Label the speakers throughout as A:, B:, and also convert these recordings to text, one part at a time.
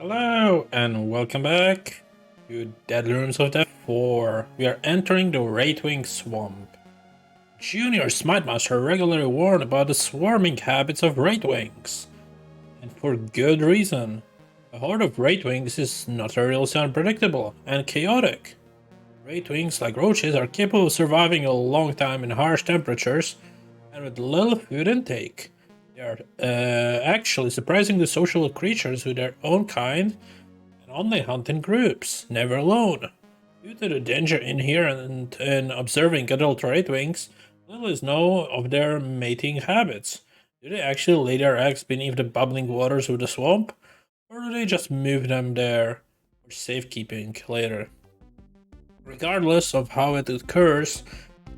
A: Hello and welcome back to Deadly Ruins of Death 4. We are entering the Wraithwing Swamp. Junior Smitemaster regularly warned about the swarming habits of Wraithwings. And for good reason. A horde of Wraithwings is notoriously unpredictable and chaotic. Wraithwings, like roaches, are capable of surviving a long time in harsh temperatures and with little food intake. They are actually surprisingly social creatures with their own kind and only hunt in groups, never alone. Due to the danger inherent in observing adult Wraithwings, little is known of their mating habits. Do they actually lay their eggs beneath the bubbling waters of the swamp? Or do they just move them there for safekeeping later? Regardless of how it occurs,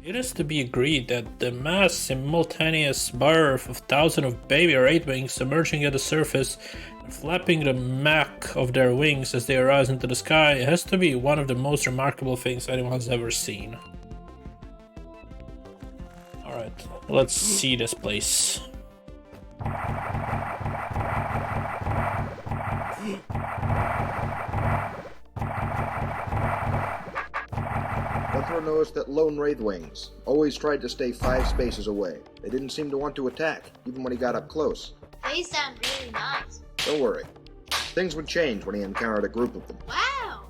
A: it is to be agreed that the mass simultaneous birth of thousands of baby Wraithwings emerging at the surface and flapping the mack of their wings as they rise into the sky has to be one of the most remarkable things anyone has ever seen. Alright, let's see this place.
B: Gunthro noticed that lone Wraithwings always tried to stay 5 spaces away. They didn't seem to want to attack, even when he got up close.
C: They sound really nice.
B: Don't worry. Things would change when he encountered a group of them.
C: Wow!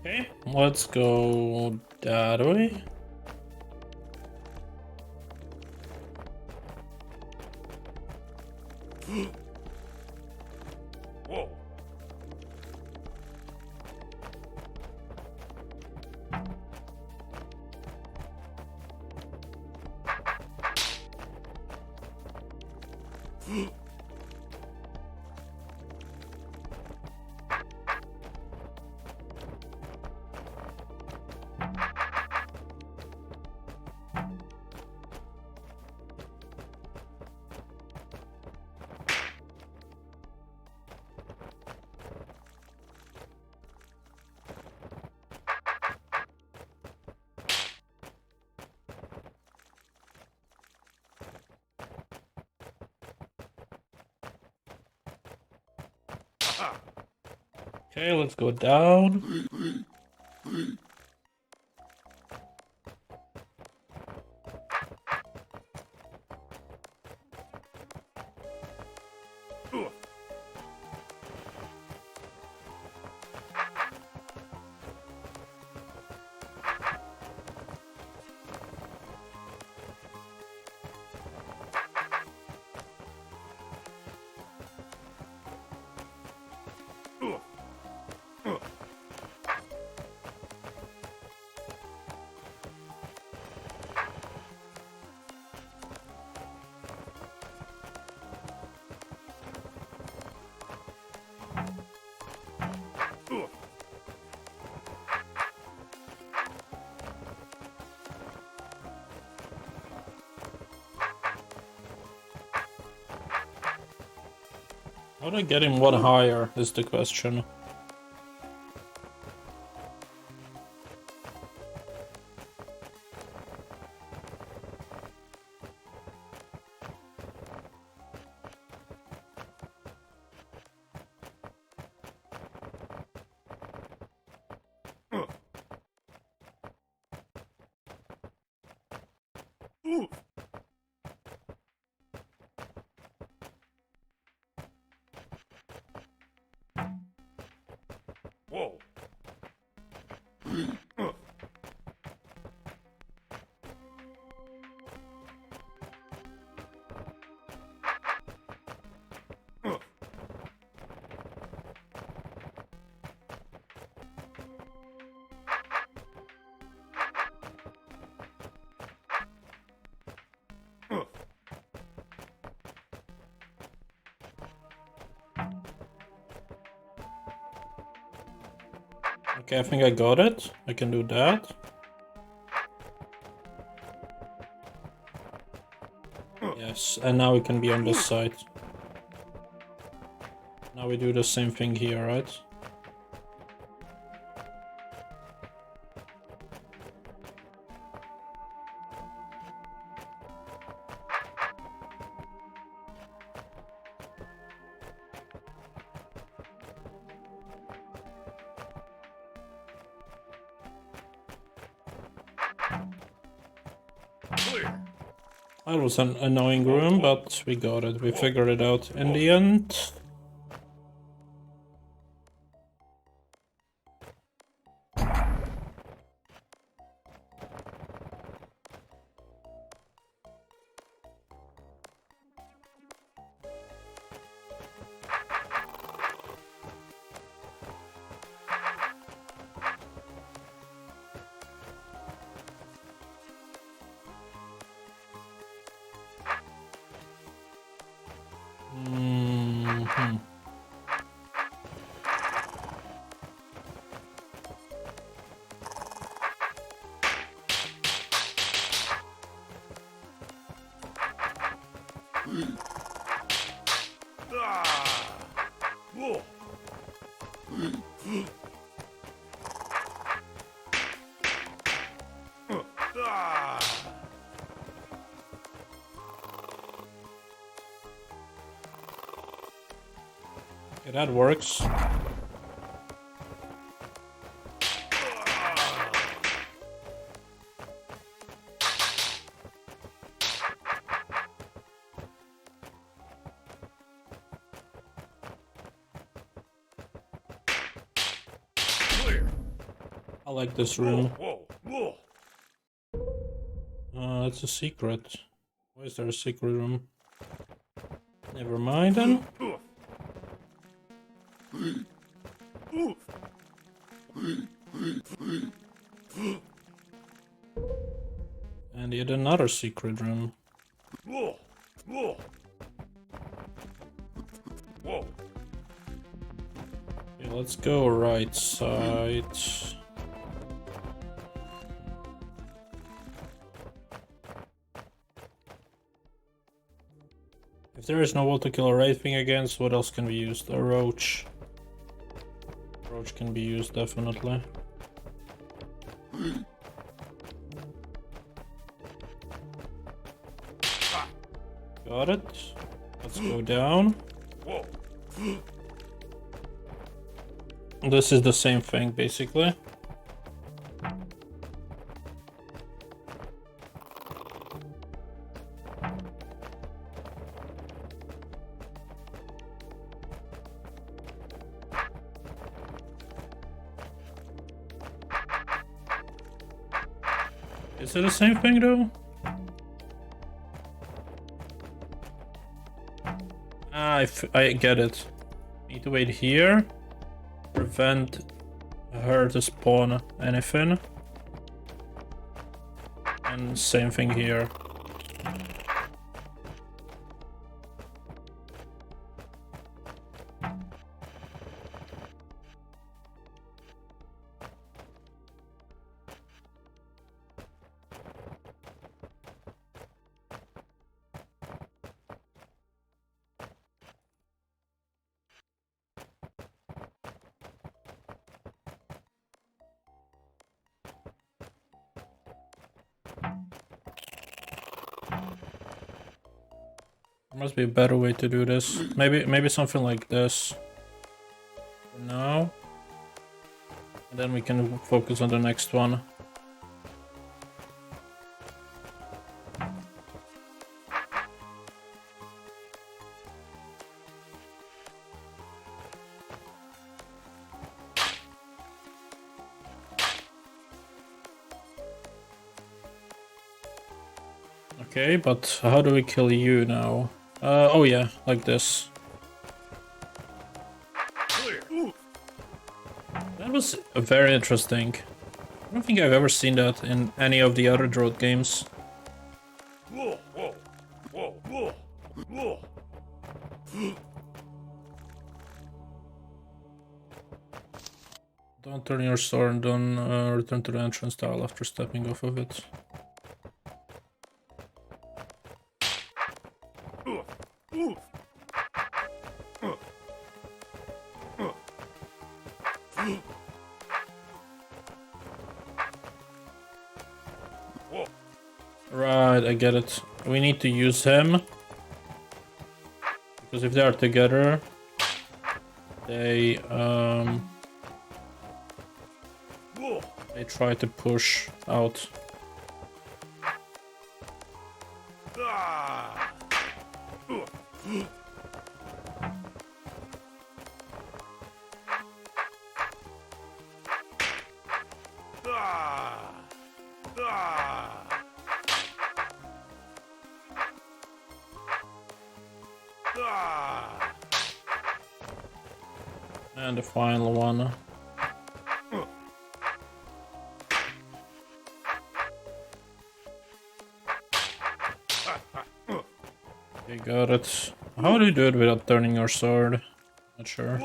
A: Okay, let's go that way.
D: Whoa.
A: Okay, let's go down. How do I get him one higher is the question.
D: Whoa.
A: Okay, I think I got it. I can do that. Yes, and now we can be on this side. Now we do the same thing here, right? That was an annoying room, but we got it. We figured it out in the end. Okay, that works. I like this room. It's a secret. Why is there a secret room? Never mind then. And yet another secret room. Okay, let's go right side. If there is no wall to kill a wraithwing against, what else can we use? A roach. Roach can be used, definitely. Got it. Let's go down. This is the same thing, basically. Is it the same thing though? Ah, I get it. Need to wait here. Prevent her to spawn anything. And same thing here. There must be a better way to do this. Maybe something like this. For now. And then we can focus on the next one. Okay, but how do we kill you now? Oh yeah, like this. That was very interesting. I don't think I've ever seen that in any of the other DROD games. Don't turn your sword and don't return to the entrance tile after stepping off of it. Right, I get it. We need to use him. Because if they are together, they try to push out. And the final one. Okay, got it. How do you do it without turning your sword? Not sure.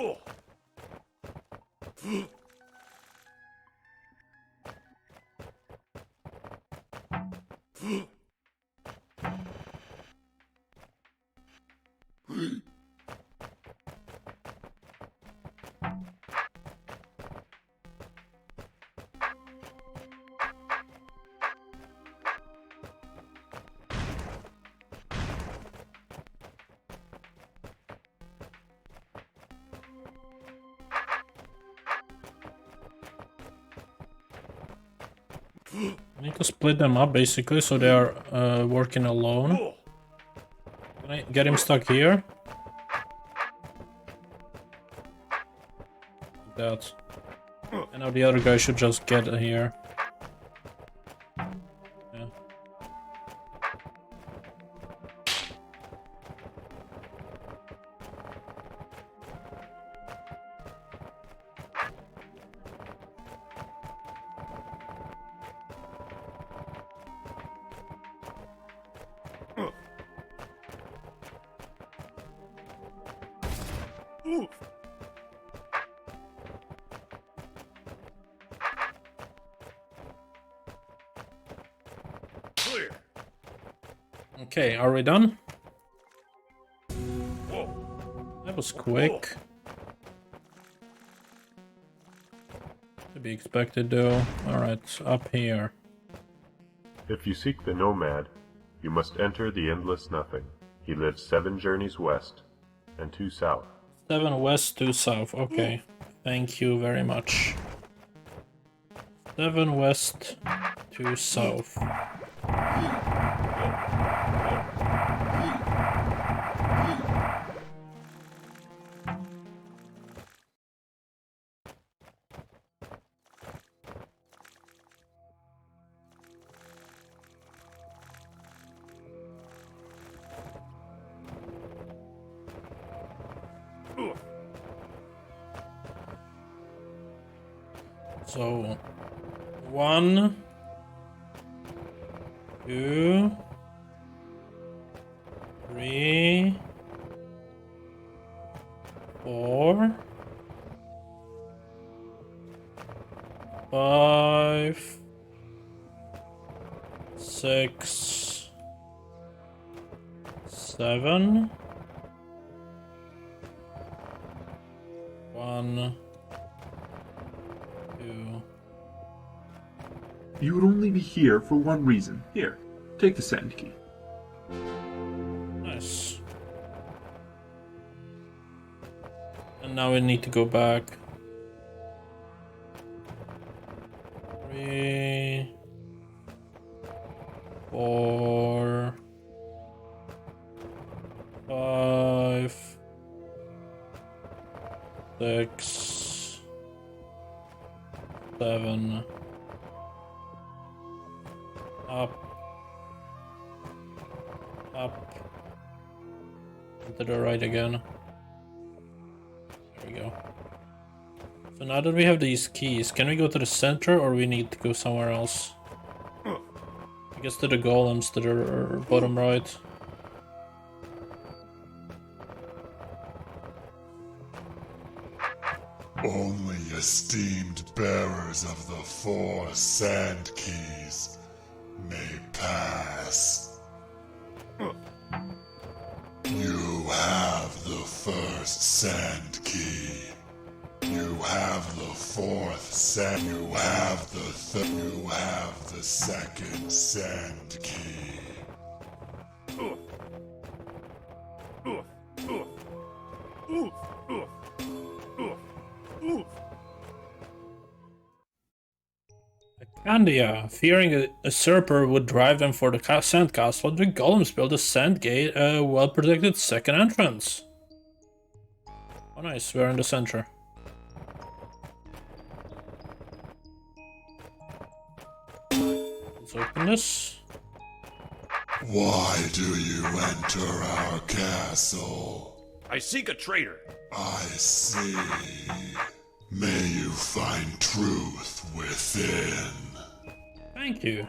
A: I need to split them up basically so they are working alone. Can I get him stuck here? Like that. And now the other guy should just get here. Yeah. Okay, are we done? That was quick. To be expected though. Alright, up here.
D: If you seek the Nomad, you must enter the Endless Nothing. He lives 7 journeys west and 2 south.
A: 7 west, 2 south. Okay. Thank you very much. 7 west, 2 south. So 1, 2, 3, 4, 5, 6, 7, 1, 2.
E: You would only be here for one reason. Here, take the sand key.
A: Nice. And now we need to go back. 3, 4, 5, 6, 7. Up. To the right again. There we go. So now that we have these keys, can we go to the center or we need to go somewhere else? I guess to the golems to the bottom right.
F: Only esteemed bearers of the 4 sand keys may pass. You have the first sand key. You have the 4th sand. You have you have the 2nd sand key.
A: I Candia, fearing a usurper would drive them for the sand castle, the golems built a sand gate, a well-protected second entrance. Oh nice, we're in the center. Let's open this.
F: Why do you enter our castle?
G: I seek a traitor.
F: I see. May you find truth within.
A: Thank you.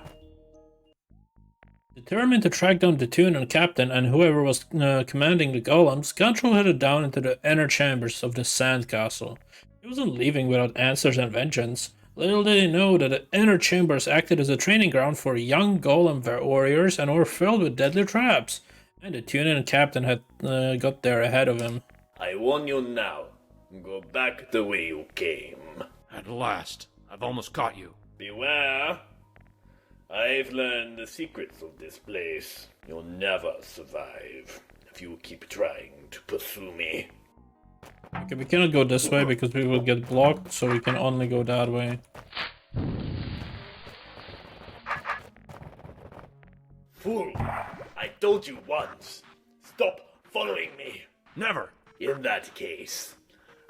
A: Determined to track down the Tueno captain and whoever was commanding the golems, Gunthro headed down into the inner chambers of the sand castle. He wasn't leaving without answers and vengeance. Little did he know that the inner chambers acted as a training ground for young golem warriors and were filled with deadly traps. And the Tueno captain had got there ahead of him.
H: I warn you now. Go back the way you came.
G: At last, I've almost caught you.
H: Beware. I've learned the secrets of this place. You'll never survive if you keep trying to pursue me.
A: Okay, we cannot go this way because we will get blocked, so we can only go that way.
H: Fool! I told you once. Stop following me.
G: Never.
H: In that case,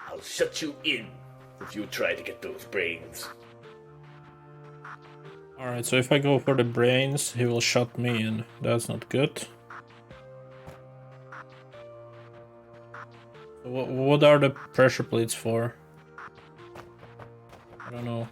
H: I'll shut you in if you try to get those brains.
A: Alright, so if I go for the brains, he will shut me in. That's not good. So what are the pressure plates for? I don't know.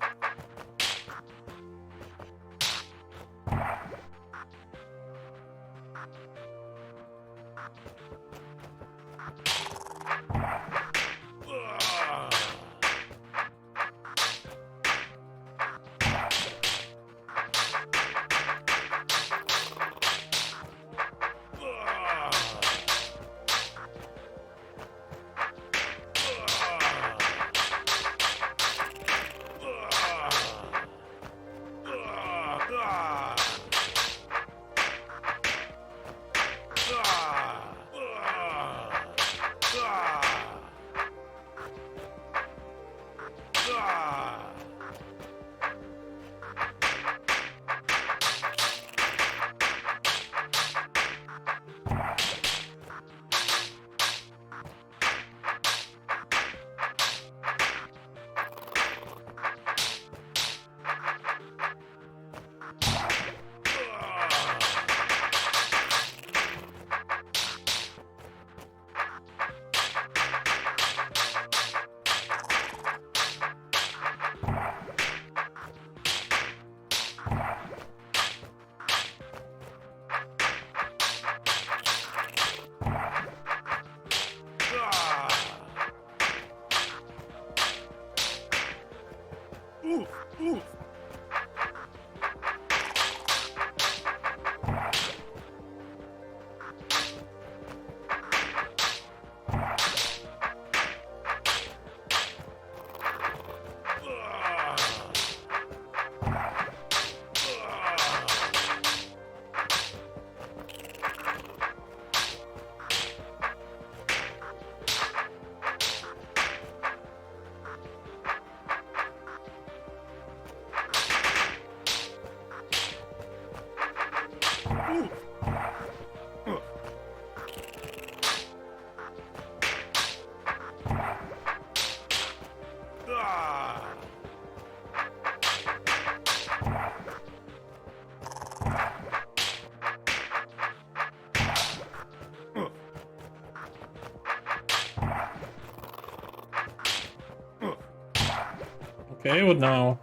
A: Okay, what now?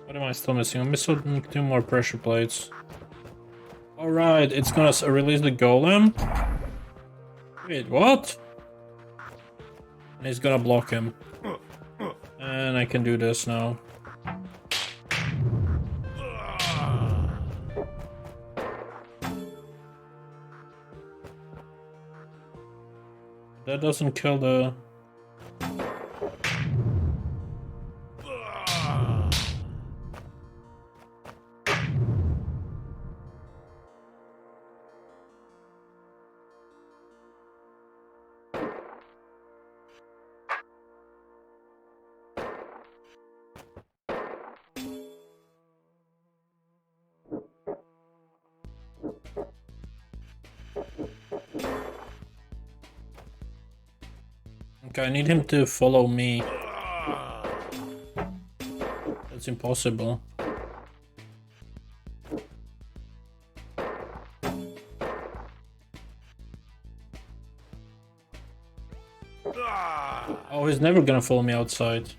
A: What am I still missing? I'm missing 2 more pressure plates. Alright, it's gonna release the golem. Wait, what? And he's gonna block him. And I can do this now. That doesn't kill the... Okay, I need him to follow me. That's impossible. Oh, he's never gonna follow me outside.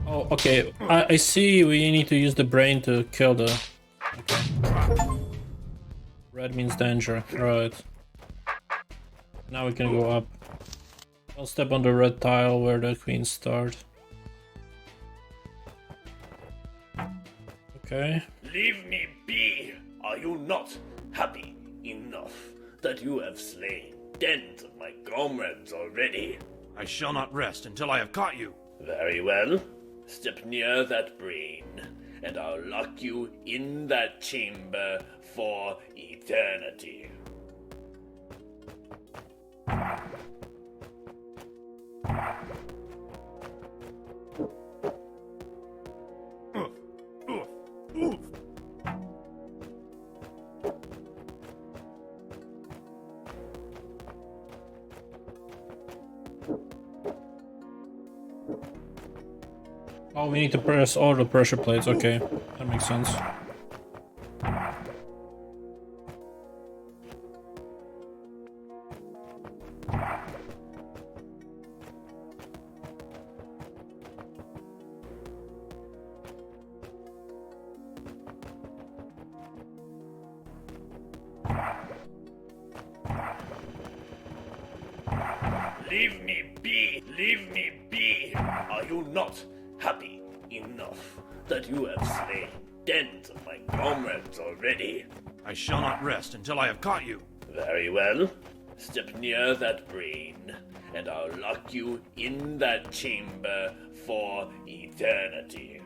A: Oh, okay. I see we need to use the brain to kill the... Okay. Red means danger. Right. Now we can go up. I'll step on the red tile where the queens start. Okay.
H: Leave me be! Are you not happy enough that you have slain tens of my comrades already?
G: I shall not rest until I have caught you.
H: Very well. Step near that brain, and I'll lock you in that chamber for eternity.
A: Oh, we need to press all the pressure plates. Okay, that makes sense.
H: Leave me be! Leave me be! Are you not happy enough that you have slain tens of my comrades already?
G: I shall not rest until I have caught you.
H: Very well. Step near that brain, and I'll lock you in that chamber for eternity.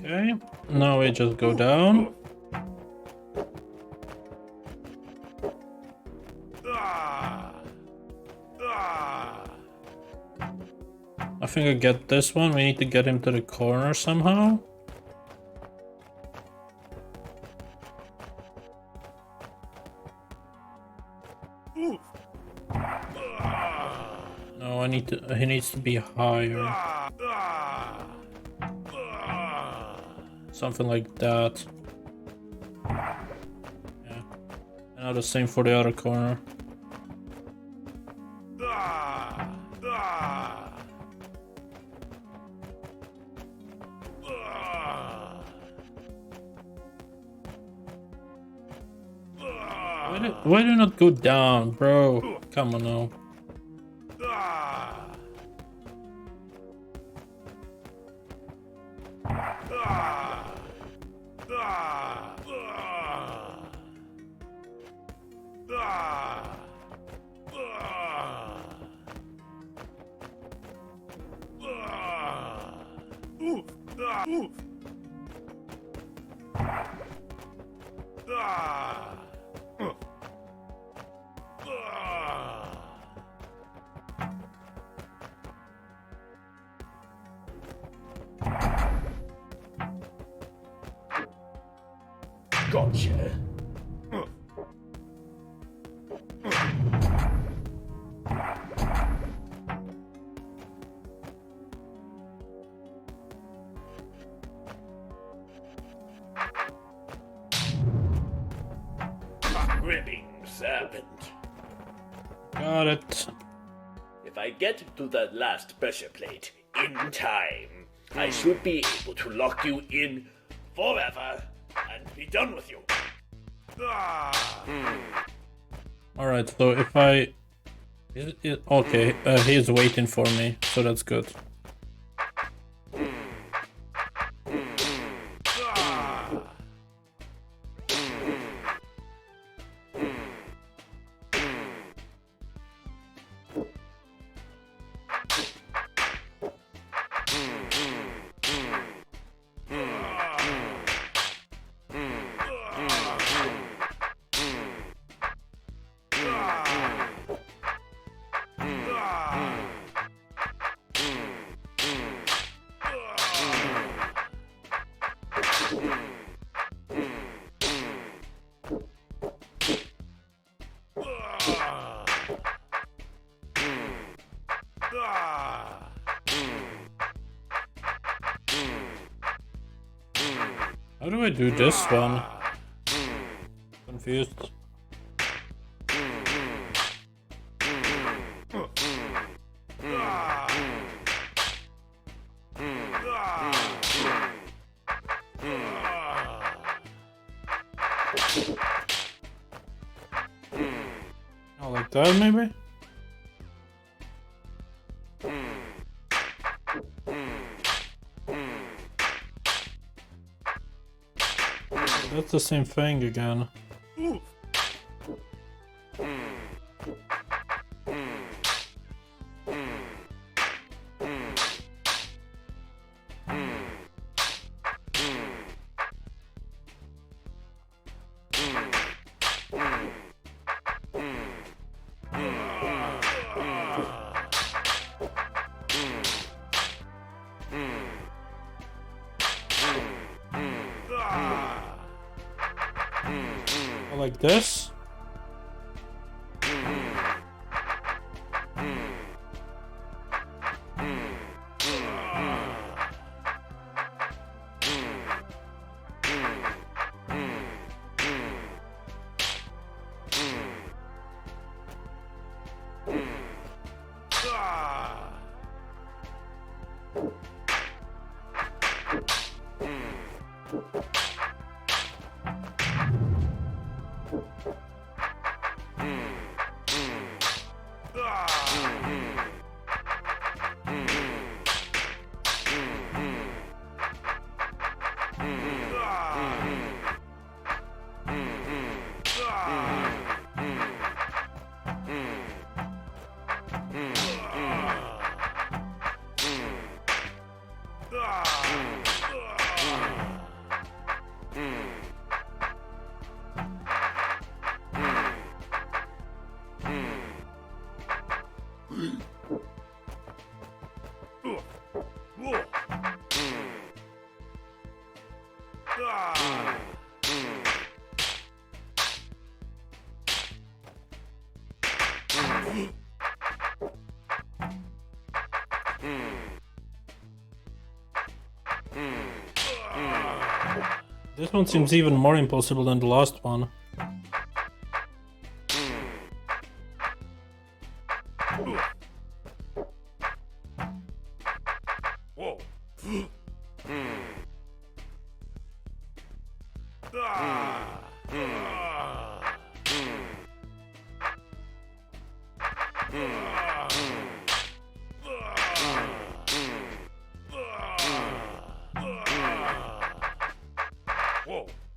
A: Okay, now we just go down. I think I get this one. We need to get him to the corner somehow. No, I need to. He needs to be higher. Something like that. Yeah. And now the same for the other corner. Why do you not go down, bro? Come on now.
H: Gotcha. Gripping serpent.
A: Got it.
H: If I get to that last pressure plate in time, I should be able to lock you in forever and be done with you.
A: Alright, so if I... Okay, he's waiting for me, so that's good. How do I do this one? Confused. Oh, like that maybe? That's the same thing again. Like this? This one seems even more impossible than the last one.
G: Whoa.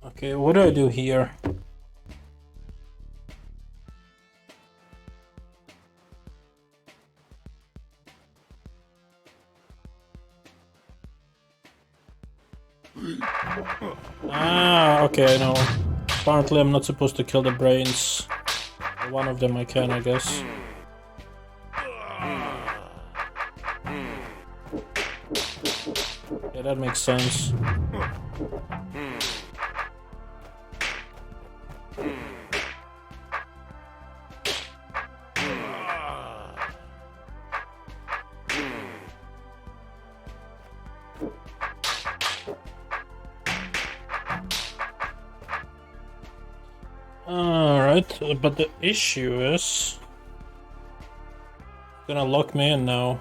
A: Okay, what do I do here? Ah, okay, I know. Apparently I'm not supposed to kill the brains. One of them I can, I guess. Yeah, that makes sense. Alright, but the issue is... It's gonna lock me in now.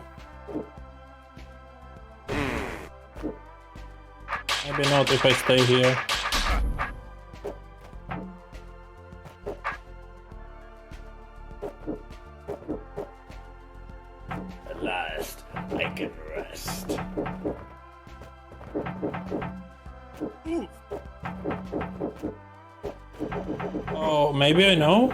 A: Maybe not if I stay here.
H: At last, I can rest.
A: Oh, maybe I know?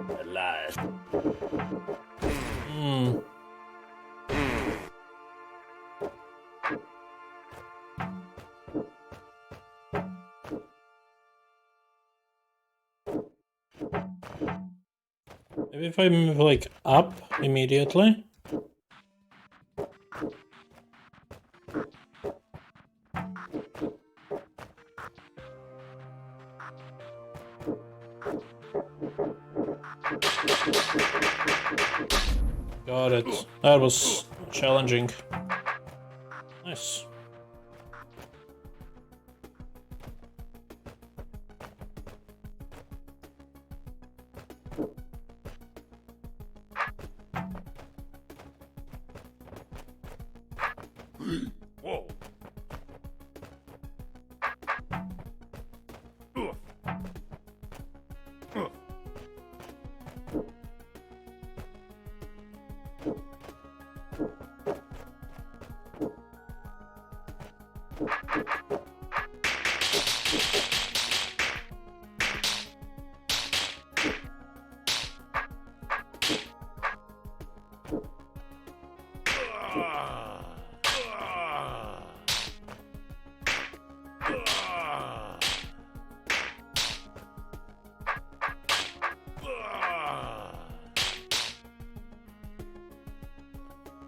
H: At last.
A: Maybe if I move like up immediately. Got it. That was challenging. Nice.
G: Whoa.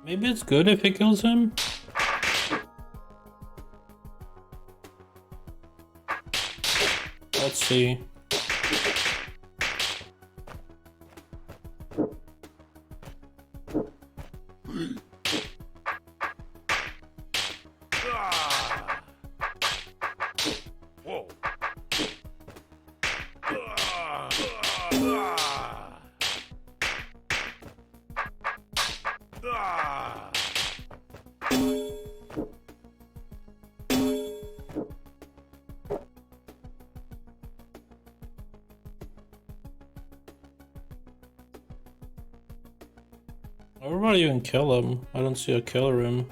A: Maybe it's good if he kills him. Let's see.
G: Whoa.
A: Everybody even kill him. I don't see a kill room.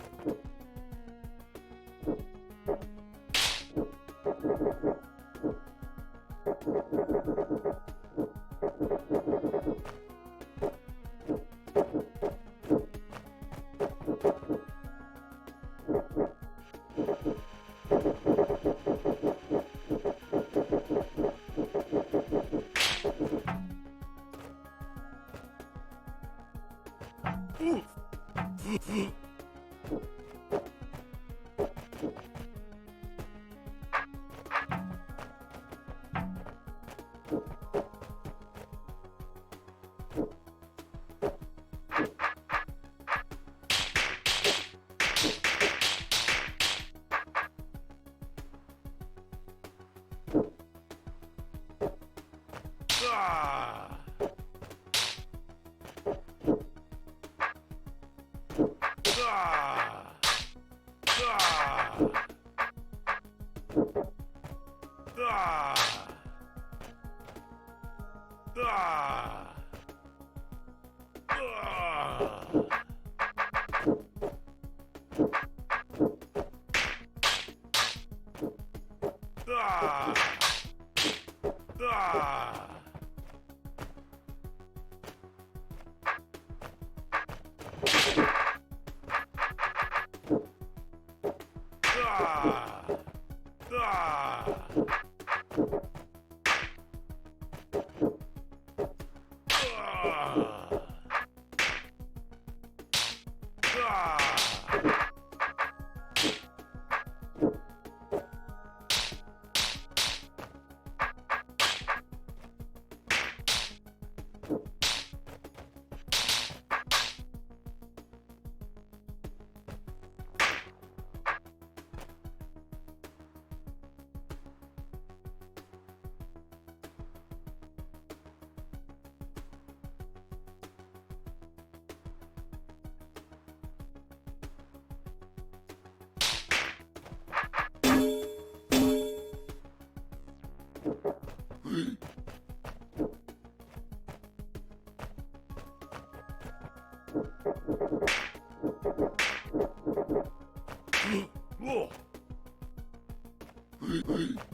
G: Whoa.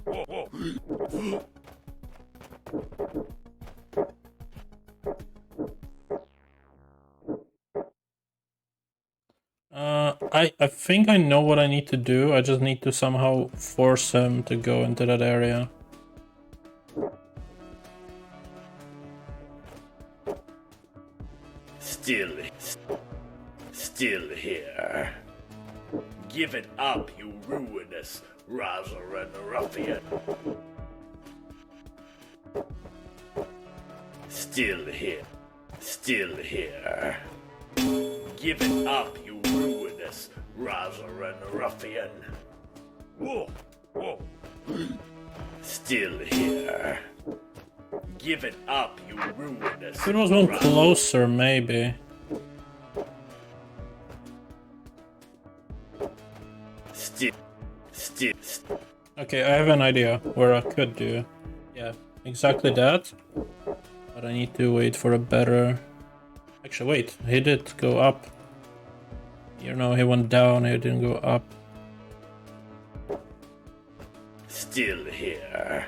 G: Whoa, whoa.
A: I think I know what I need to do. I just need to somehow force him to go into that area.
H: Still here. Give it up, you ruinous Rasarun ruffian. Still here. Give it up, you ruinous Rasarun ruffian.
G: Whoa, whoa.
H: Still here. Give it up, you ruinous.
A: If it was one closer, maybe.
H: Still.
A: Okay, I have an idea where I could do. Yeah, exactly that. But I need to wait for a better... Actually, wait, he did go up. You know, he went down, he didn't go up.
H: Still here.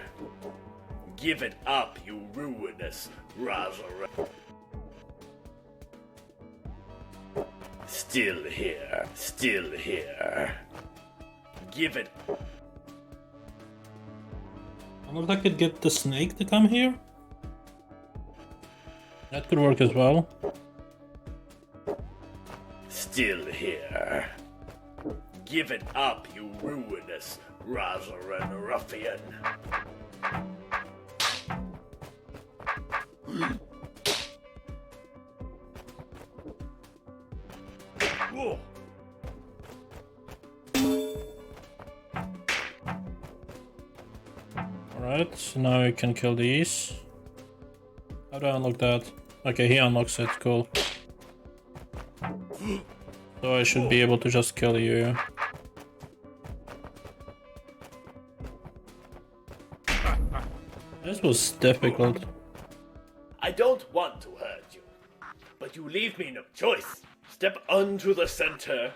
H: Give it up, you ruinous Rasarun. Still here. Give it.
A: I wonder if I could get the snake to come here? That could work as well.
H: Still here. Give it up, you ruinous Rasarun ruffian.
G: Whoa.
A: Alright, so now we can kill these. How do I unlock that? Okay, he unlocks it, cool. So I should be able to just kill you. This was difficult.
H: I don't want to hurt you, but you leave me no choice. Step onto the center,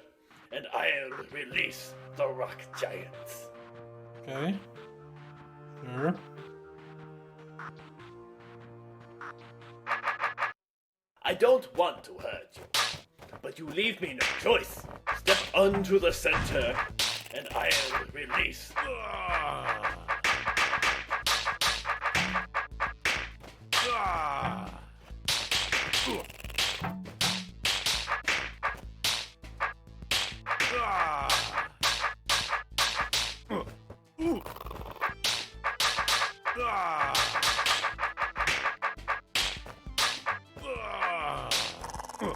H: and I'll release the rock giants.
A: Okay. Sure.
H: I don't want to hurt you, but you leave me no choice. Step onto the center, and I'll release.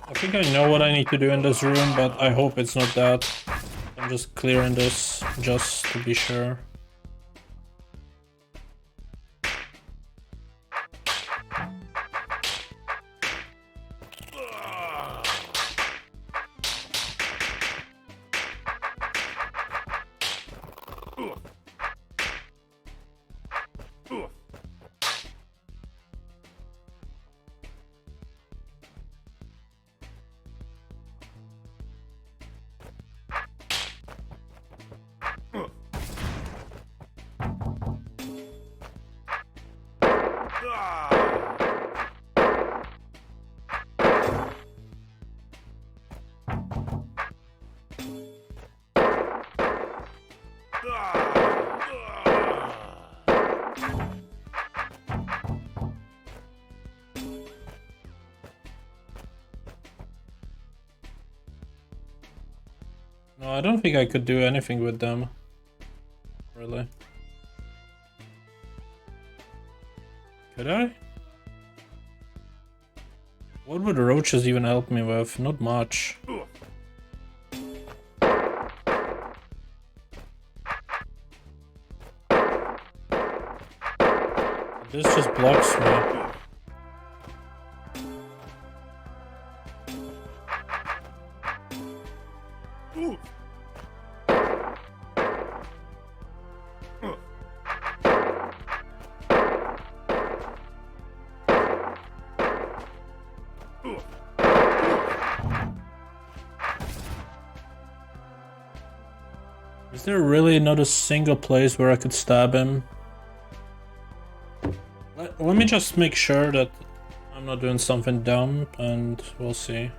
A: I think I know what I need to do in this room, but I hope it's not that. I'm just clearing this just to be sure. No, I don't think I could do anything with them. Really. Could I? What would roaches even help me with? Not much. This just blocks me. Is there really not a single place where I could stab him? Let me just make sure that I'm not doing something dumb, and we'll see.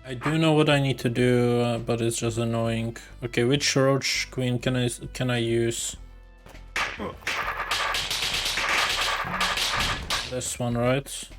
A: I do know what I need to do, but it's just annoying. Okay, which roach queen can I use? This one, right?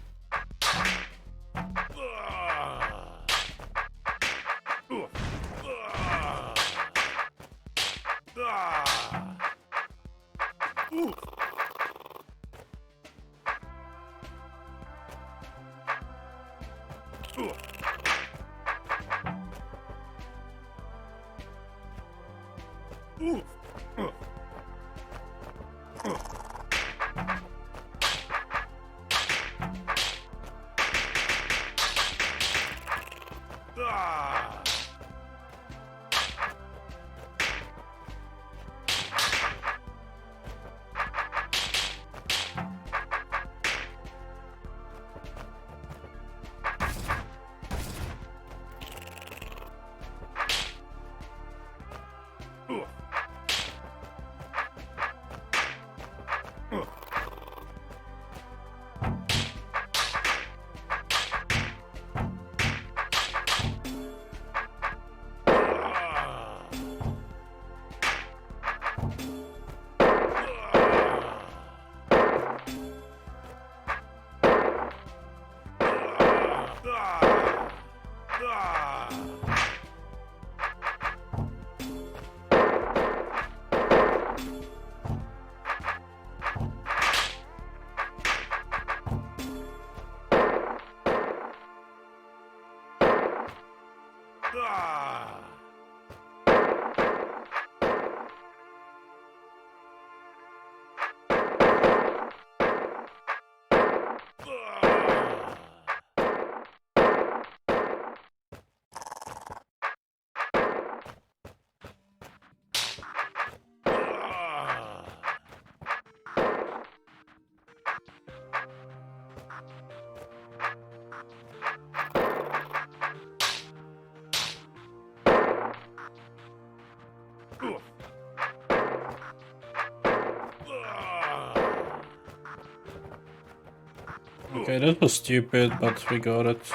A: Okay, that was stupid, but we got it.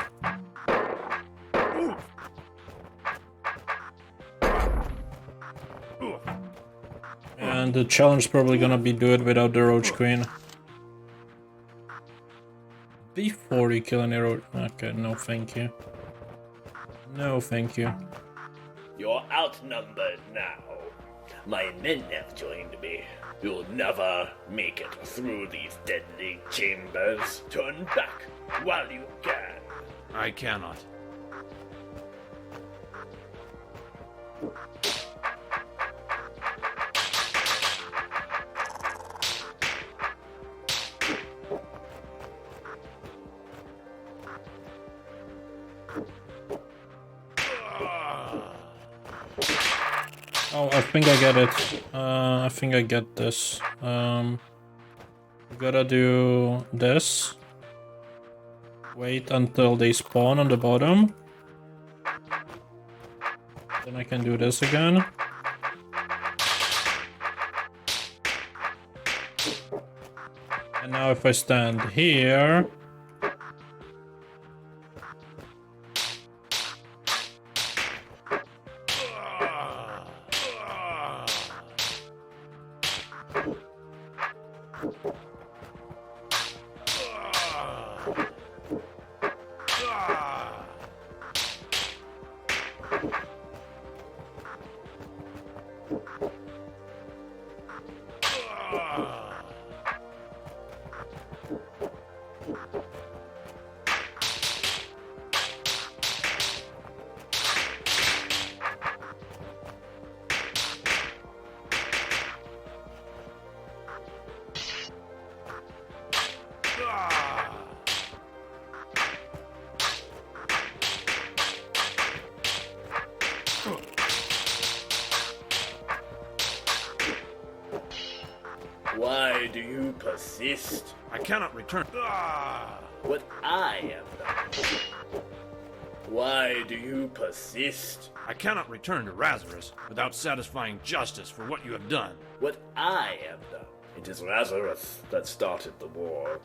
A: And the challenge is probably gonna be do it without the Roach Queen. B40 killing a roach. Okay, no thank you. No thank you.
H: You're outnumbered now. My men have joined me. You'll never make it through these deadly chambers. Turn back while you can.
G: I cannot.
A: Oh, I think I get it. I think I get this. We gotta do this. Wait until they spawn on the bottom. Then I can do this again. And now if I stand here...
H: Why do you persist?
G: I cannot return.
H: What I have done. Why do you persist?
G: I cannot return to Rasarus without satisfying justice for what you have done.
H: What I have done. It is Rasarus that started the war.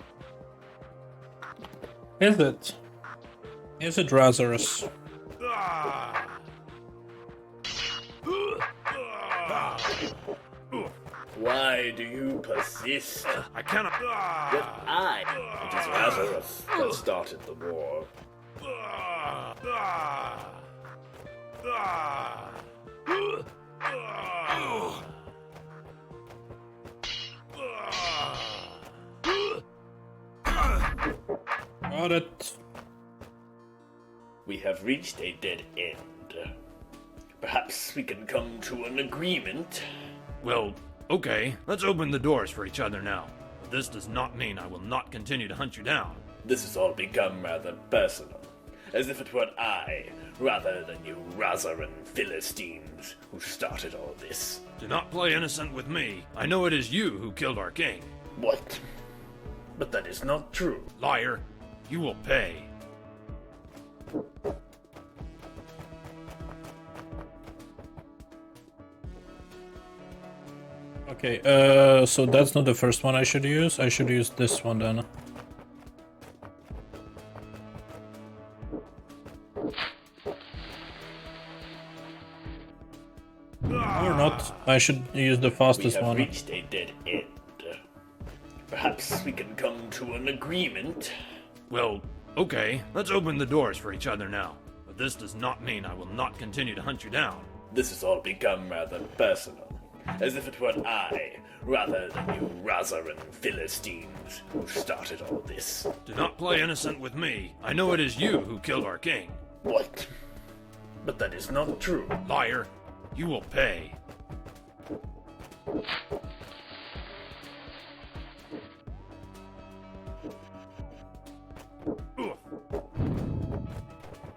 A: Is it? Is it Rasarus?
H: Why do you persist?
G: I cannot.
H: What I. It is Rasarus that started the war.
A: Got it.
H: We have reached a dead end. Perhaps we can come to an agreement.
G: Well, okay. Let's open the doors for each other now. But this does not mean I will not continue to hunt you down.
H: This has all become rather personal, as if it were I, rather than you Rasarun Philistines, who started all this.
G: Do not play innocent with me. I know it is you who killed our king.
H: What? But that is not true.
G: Liar. You will pay.
A: Okay, so that's not the first one I should use. I should use this one then. Or not. I should use the fastest
H: We have
A: one.
H: reached a dead end. Perhaps we can come to an agreement.
G: Well, okay. Let's open the doors for each other now. But this does not mean I will not continue to hunt you down.
H: This has all become rather personal, as if it were I, rather than you Rasarun Philistines, who started all this.
G: Do not play innocent with me. I know it is you who killed our king.
H: What? But that is not true.
G: Liar. You will pay.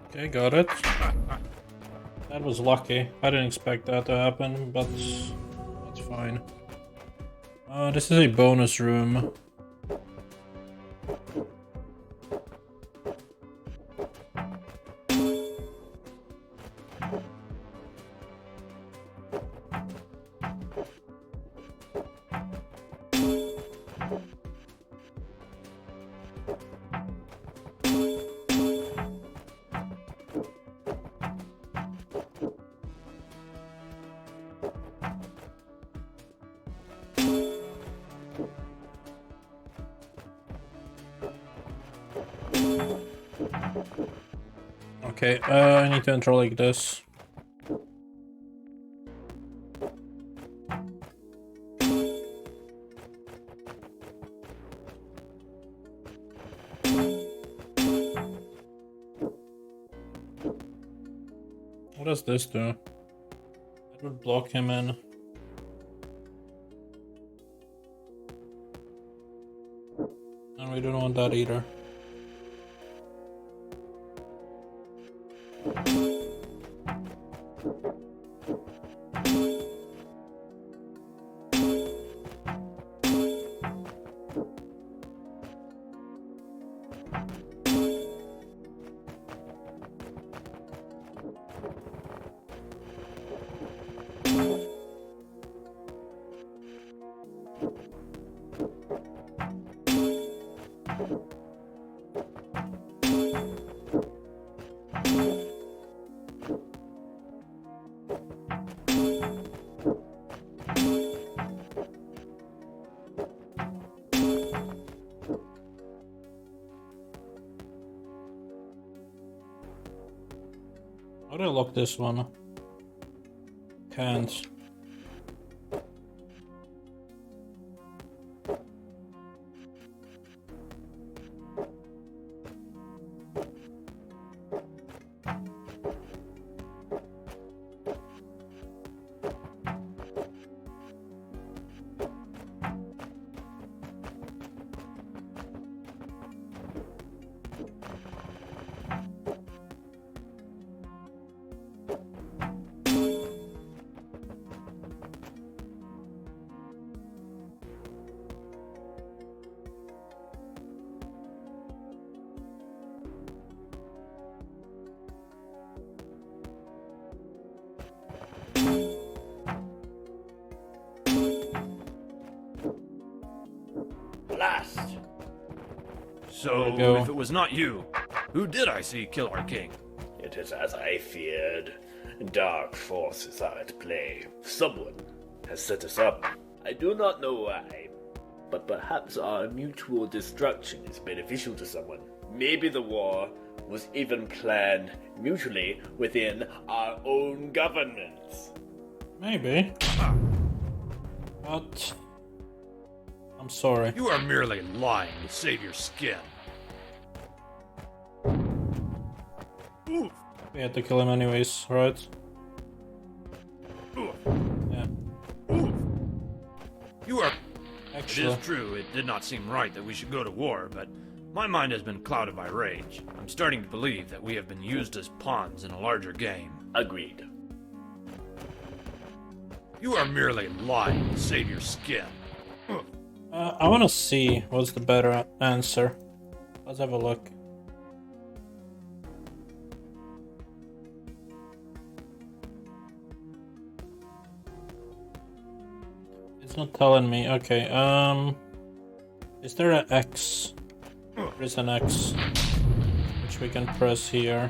A: Okay, got it. That was lucky. I didn't expect that to happen, but that's fine. This is a bonus room. Okay, I need to enter like this. What does this do? It would block him in. And we don't want that either. How do I lock this one? Can't.
H: Blast!
G: So,
A: go.
G: if it was not you, who did I see kill our king?
H: It is as I feared. Dark forces are at play. Someone has set us up. I do not know why, but perhaps our mutual destruction is beneficial to someone. Maybe the war was even planned mutually within our own governments.
A: Maybe. But I'm sorry.
G: You are merely lying to save your skin. Oof.
A: We had to kill him anyways, right?
G: Oof.
A: Yeah.
G: Oof. You are...
A: Actually,
G: It is true, it did not seem right that we should go to war, but my mind has been clouded by rage. I'm starting to believe that we have been used as pawns in a larger game.
H: Agreed.
G: You are merely lying to save your skin.
A: I want to see what's the better answer. Let's have a look. It's not telling me. Okay, is there an X? There is an X, which we can press here.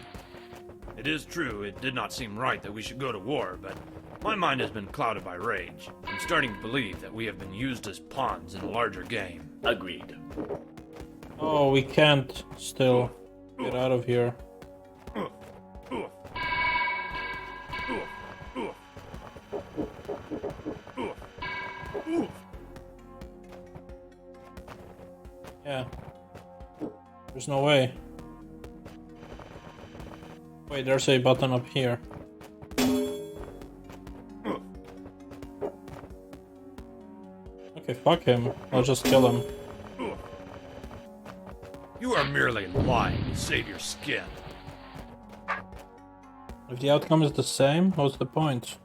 G: It is true, it did not seem right that we should go to war, but my mind has been clouded by rage. I'm starting to believe that we have been used as pawns in a larger game.
H: Agreed.
A: Oh, we can't still get out of here. Yeah. There's no way. Wait, there's a button up here. Okay, fuck him. I'll just kill him.
G: You are merely lying to save your skin.
A: If the outcome is the same, what's the point?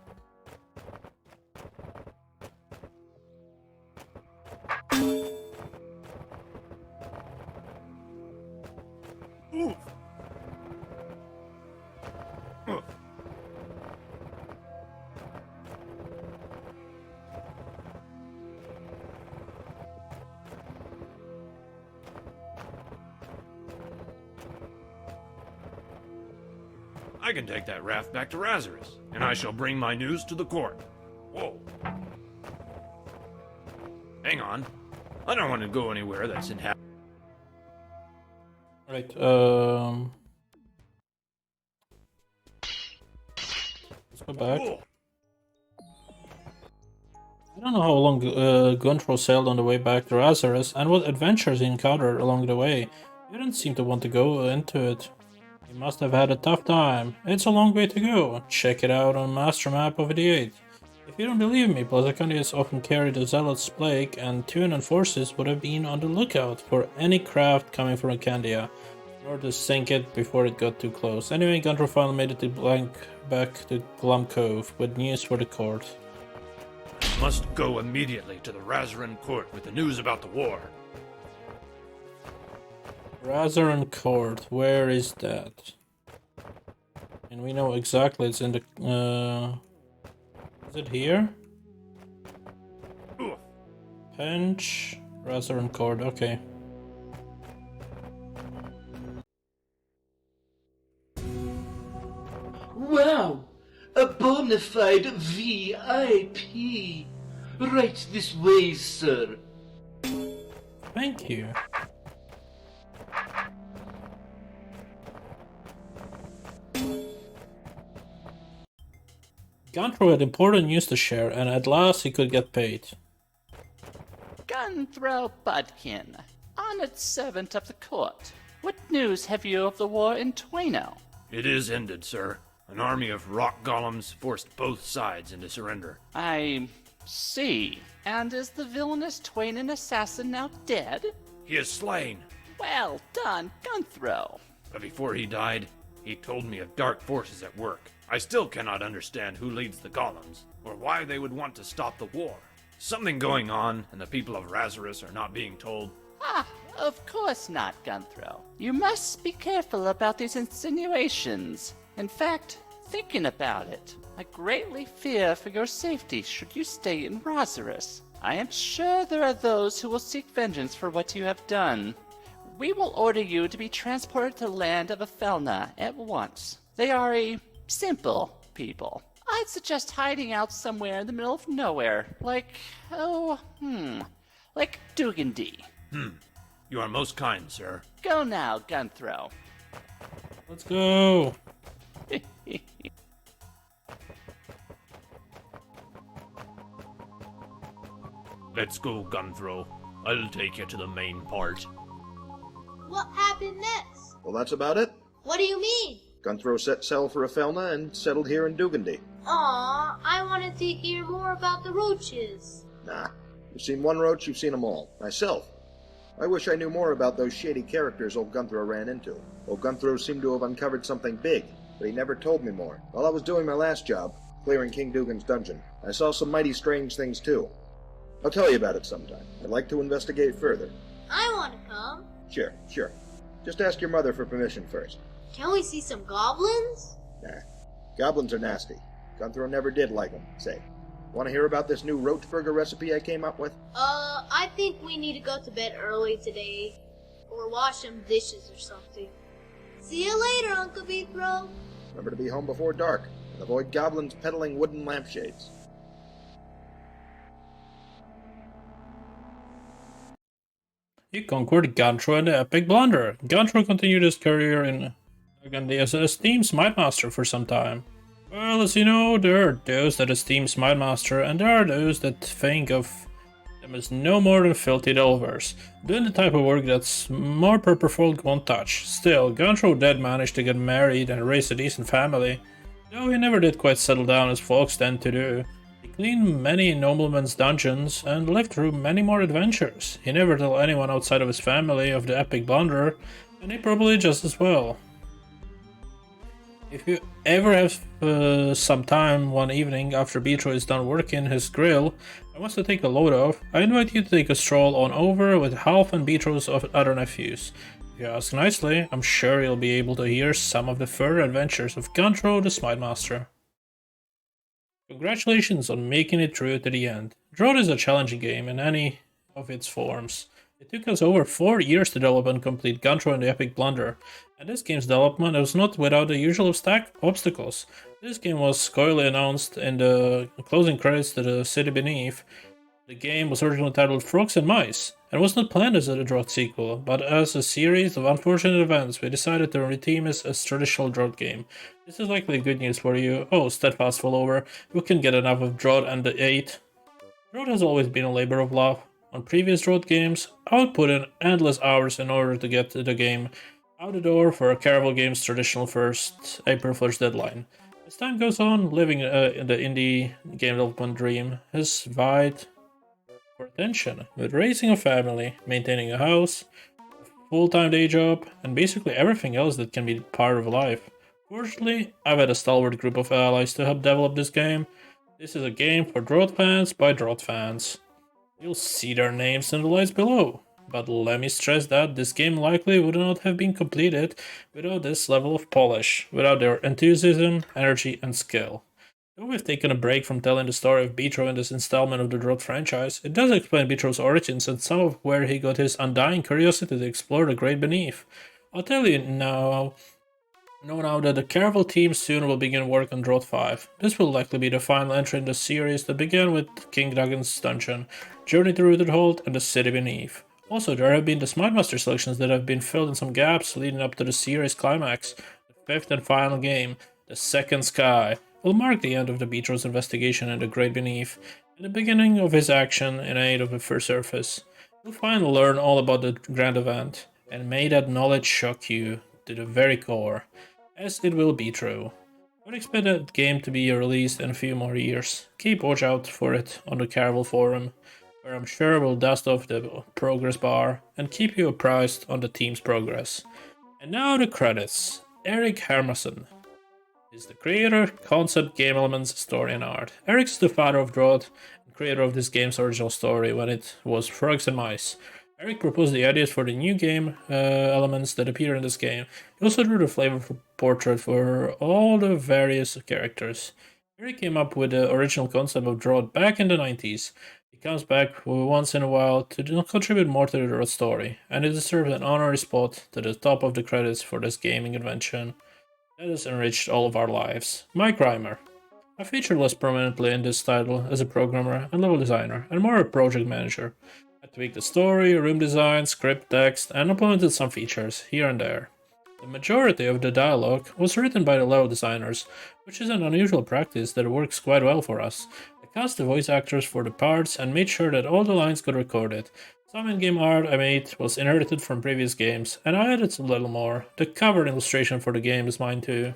G: I can take that raft back to Rasarus, and I shall bring my news to the court. Whoa. Hang on. I don't want to go anywhere that's inhabited.
A: Right, let's go back. I don't know how long Gunthro sailed on the way back to Rasarus, and what adventures he encountered along the way. He didn't seem to want to go into it. He must have had a tough time. It's a long way to go. Check it out on Master Map of the 8. If you don't believe me, Blazicondians often carried the Zealot's Plague, and Tueno forces would have been on the lookout for any craft coming from Candia, in order to sink it before it got too close. Anyway, Gunthro finally made it to back to 𝐒𝐤𝐽𝐬 with news for the court.
G: Must go immediately to the Rasarun court with the news about the war.
A: Rasarun court, where is that? And we know exactly it's in the is it here? Pinch Rasarun court, okay.
I: Wow! A bona fide VIP! Right this way, sir.
A: Thank you. Gunthro had important news to share, and at last he could get paid.
J: Gunthro Budkin, honored servant of the court. What news have you of the war in Tueno?
G: It is ended, sir. An army of rock golems forced both sides into surrender.
J: I see. And is the villainous Tuenan assassin now dead?
G: He is slain.
J: Well done, Gunthro.
G: But before he died, he told me of dark forces at work. I still cannot understand who leads the golems, or why they would want to stop the war. Something going on, and the people of Rasarus are not being told.
J: Ah, of course not, Gunthro. You must be careful about these insinuations. In fact, thinking about it, I greatly fear for your safety should you stay in Rasarus. I am sure there are those who will seek vengeance for what you have done. We will order you to be transported to the land of Afelna at once. They are a simple people. I'd suggest hiding out somewhere in the middle of nowhere, like Dugandy.
G: You are most kind, sir.
J: Go now, Gunthro.
A: Let's go!
G: Let's go, Gunthro. I'll take you to the main part.
C: What happened next?
B: Well, that's about it.
C: What do you mean?
B: Gunthro set sail for Afelna and settled here in Dugandy.
C: Aw, I wanted to hear more about the roaches.
B: Nah. You've seen one roach, you've seen them all. Myself. I wish I knew more about those shady characters old Gunthro ran into. Old Gunthro seemed to have uncovered something big, but he never told me more. While I was doing my last job, clearing King Dugan's dungeon, I saw some mighty strange things too. I'll tell you about it sometime. I'd like to investigate further.
C: I want to come.
B: Sure. Just ask your mother for permission first.
C: Can we see some goblins?
B: Nah. Goblins are nasty. Gunthro never did like them. Say, want to hear about this new roach burger recipe I came up with?
C: I think we need to go to bed early today. Or wash some dishes or something. See you later, Uncle Beethro.
B: Remember to be home before dark, and avoid goblins peddling wooden lampshades.
A: He conquered Gunthro and the epic Blunder. Gunthro continued his career in Dugandy as a esteemed Smitemaster for some time. Well, as you know, there are those that esteem Smitemaster, and there are those that think of them as no more than filthy delvers, doing the type of work that's more proper folk won't touch. Still, Gunthro did manage to get married and raise a decent family, though he never did quite settle down as folks tend to do. He cleaned many noblemen's dungeons and lived through many more adventures. He never told anyone outside of his family of the epic Blunder, and they probably just as well. If you ever have some time one evening after Beethro is done working his grill and wants to take a load off, I invite you to take a stroll on over with Half and Beethro's other nephews. If you ask nicely, I'm sure you'll be able to hear some of the further adventures of Gunthro the Smitemaster. Congratulations on making it through to the end. DROD is a challenging game in any of its forms. It took us over 4 years to develop and complete Gunthro and the Epic Blunder, and this game's development was not without the usual obstacles. This game was coyly announced in the closing credits to the City Beneath. The game was originally titled Frogs and Mice, and was not planned as a DROD sequel, but as a series of unfortunate events we decided to redeem it as a traditional DROD game. This is likely good news for you, steadfast follower, who can get enough of DROD and the 8. DROD has always been a labor of love. On previous DROD games, I would put in endless hours in order to get the game out the door for a Caravel Games' traditional first April 1st deadline. As time goes on, living in the indie game development dream has vied for attention, with raising a family, maintaining a house, a full-time day job, and basically everything else that can be part of life. Fortunately, I've had a stalwart group of allies to help develop this game. This is a game for DROD fans by DROD fans. You'll see their names in the lights below, but let me stress that this game likely would not have been completed without this level of polish, without their enthusiasm, energy, and skill. Though we've taken a break from telling the story of Beethro in this installment of the DROD franchise, it does explain Beethro's origins and some of where he got his undying curiosity to explore the Great Beneath. I'll tell you now that the Caravel team soon will begin work on DROD4. This will likely be the final entry in the series that began with King Dugan's dungeon, Journey to Rooted Hold, and the City Beneath. Also, there have been the Smitemaster selections that have been filled in some gaps leading up to the series climax. The fifth and final game, The Second Sky, will mark the end of the Beethro's investigation in the Great Beneath and the beginning of his action in aid of the First Surface. You'll finally learn all about the grand event, and may that knowledge shock you to the very core, as it will be true. I would expect that game to be released in a few more years. Keep watch out for it on the Caravel forum, where I'm sure we'll dust off the progress bar and keep you apprised on the team's progress. And now the credits. Eric Hermansen is the creator, concept, game elements, story and art. Eric is the father of DROD and creator of this game's original story when it was Frogs and Mice. Eric proposed the ideas for the new game elements that appear in this game. He also drew the flavor portrait for all the various characters. Eric came up with the original concept of DROD back in the 90s. He comes back once in a while to contribute more to the DROD story, and it deserves an honorary spot to the top of the credits for this gaming invention that has enriched all of our lives. Mike Reimer. I feature less prominently in this title as a programmer and level designer, and more a project manager. I tweaked the story, room design, script text, and implemented some features here and there. The majority of the dialogue was written by the level designers, which is an unusual practice that works quite well for us. I cast the voice actors for the parts and made sure that all the lines got recorded. Some in-game art I made was inherited from previous games, and I added a little more. The cover illustration for the game is mine too.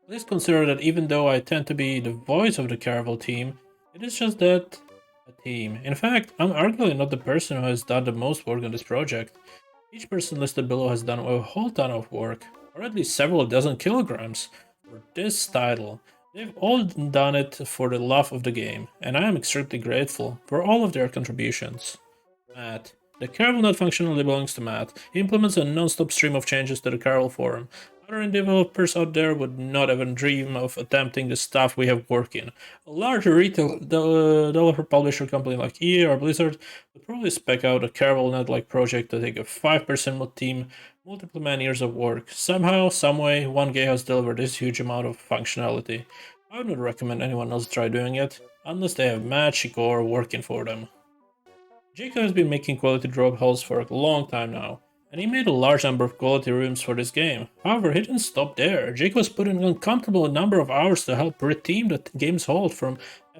A: Please consider that even though I tend to be the voice of the Caravel team, it is just that a team. In fact, I'm arguably not the person who has done the most work on this project. Each person listed below has done a whole ton of work, or at least several dozen kilograms, for this title. They've all done it for the love of the game, and I am extremely grateful for all of their contributions. Matt. The Caravel net functionally belongs to Matt. He implements a non-stop stream of changes to the Caravel forum. Other developers out there would not even dream of attempting the stuff we have working. A larger retail developer publisher company like EA or Blizzard would probably spec out a Caravel net-like project to take a 5% mod team, multiple man years of work. Somehow, someway, one guy has delivered this huge amount of functionality. I would not recommend anyone else try doing it, unless they have magic or working for them. Jacob has been making quality drop holes for a long time now, and he made a large number of quality rooms for this game. However, he didn't stop there. Jacob has put in an uncomfortable number of hours to help redeem the game's hold from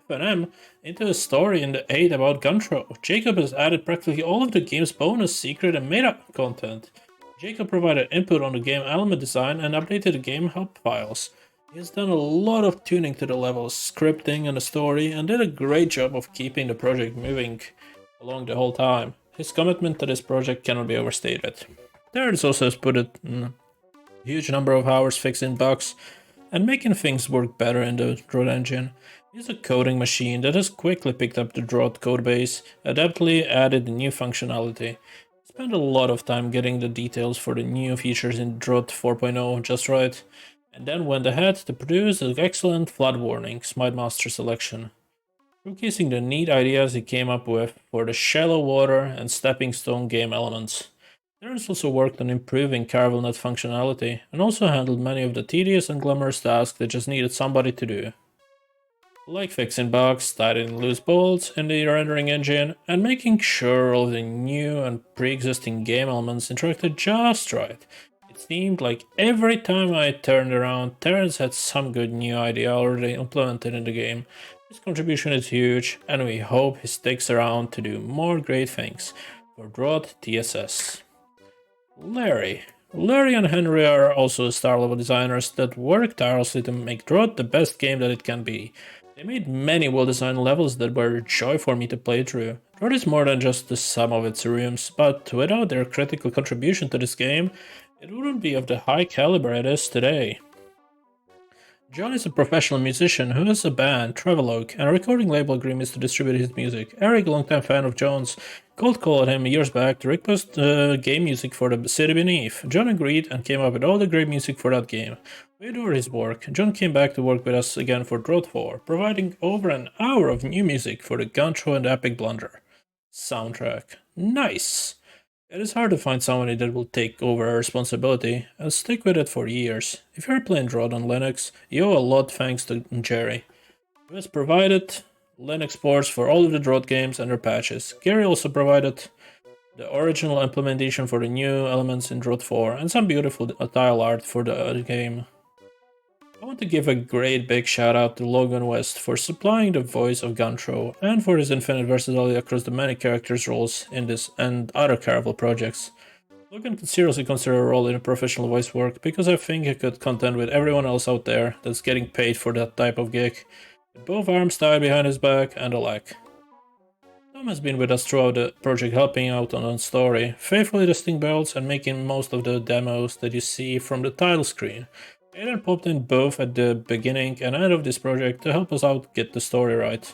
A: FNM into a story in the 8 about Gunthro. Jacob has added practically all of the game's bonus, secret, and meta content. Jacob provided input on the game element design and updated the game help files. He has done a lot of tuning to the levels, scripting, and the story, and did a great job of keeping the project moving along the whole time. His commitment to this project cannot be overstated. Terrence also has put in a huge number of hours fixing bugs and making things work better in the DROD engine. He's a coding machine that has quickly picked up the DROD codebase, adeptly added the new functionality. He spent a lot of time getting the details for the new features in DROD 4.0 just right, and then went ahead to produce an excellent flood warning Smitemaster selection, showcasing the neat ideas he came up with for the shallow water and stepping stone game elements. Terrence also worked on improving Caravel net functionality, and also handled many of the tedious and glamorous tasks that just needed somebody to do, like fixing bugs, tightening loose bolts in the rendering engine, and making sure all of the new and pre-existing game elements interacted just right. It seemed like every time I turned around, Terrence had some good new idea already implemented in the game. His contribution is huge, and we hope he sticks around to do more great things for DROD TSS. Larry and Henry are also star level designers that work tirelessly to make DROD the best game that it can be. They made many well-designed levels that were a joy for me to play through. DROD is more than just the sum of its rooms, but without their critical contribution to this game, it wouldn't be of the high caliber it is today. John is a professional musician who has a band, Travelogue, and a recording label agreements to distribute his music. Eric, a longtime fan of John's, cold called him years back to request game music for the City Beneath. John agreed and came up with all the great music for that game. We adore his work. John came back to work with us again for DROD4, providing over an hour of new music for the Gunthro and Epic Blunder soundtrack. Nice! It is hard to find somebody that will take over a responsibility and stick with it for years. If you're playing DROD on Linux, you owe a lot thanks to Jerry, who has provided Linux ports for all of the DROD games and their patches. Gary also provided the original implementation for the new elements in DROD4, and some beautiful tile art for the game. I want to give a great big shout out to Logan West for supplying the voice of Gunthro, and for his infinite versatility across the many characters roles in this and other Caravel projects. Logan could seriously consider a role in a professional voice work, because I think he could contend with everyone else out there that's getting paid for that type of gig, with both arms tied behind his back and a leg. Tom has been with us throughout the project, helping out on the story, faithfully testing builds and making most of the demos that you see from the title screen. Aiden popped in both at the beginning and end of this project to help us out get the story right.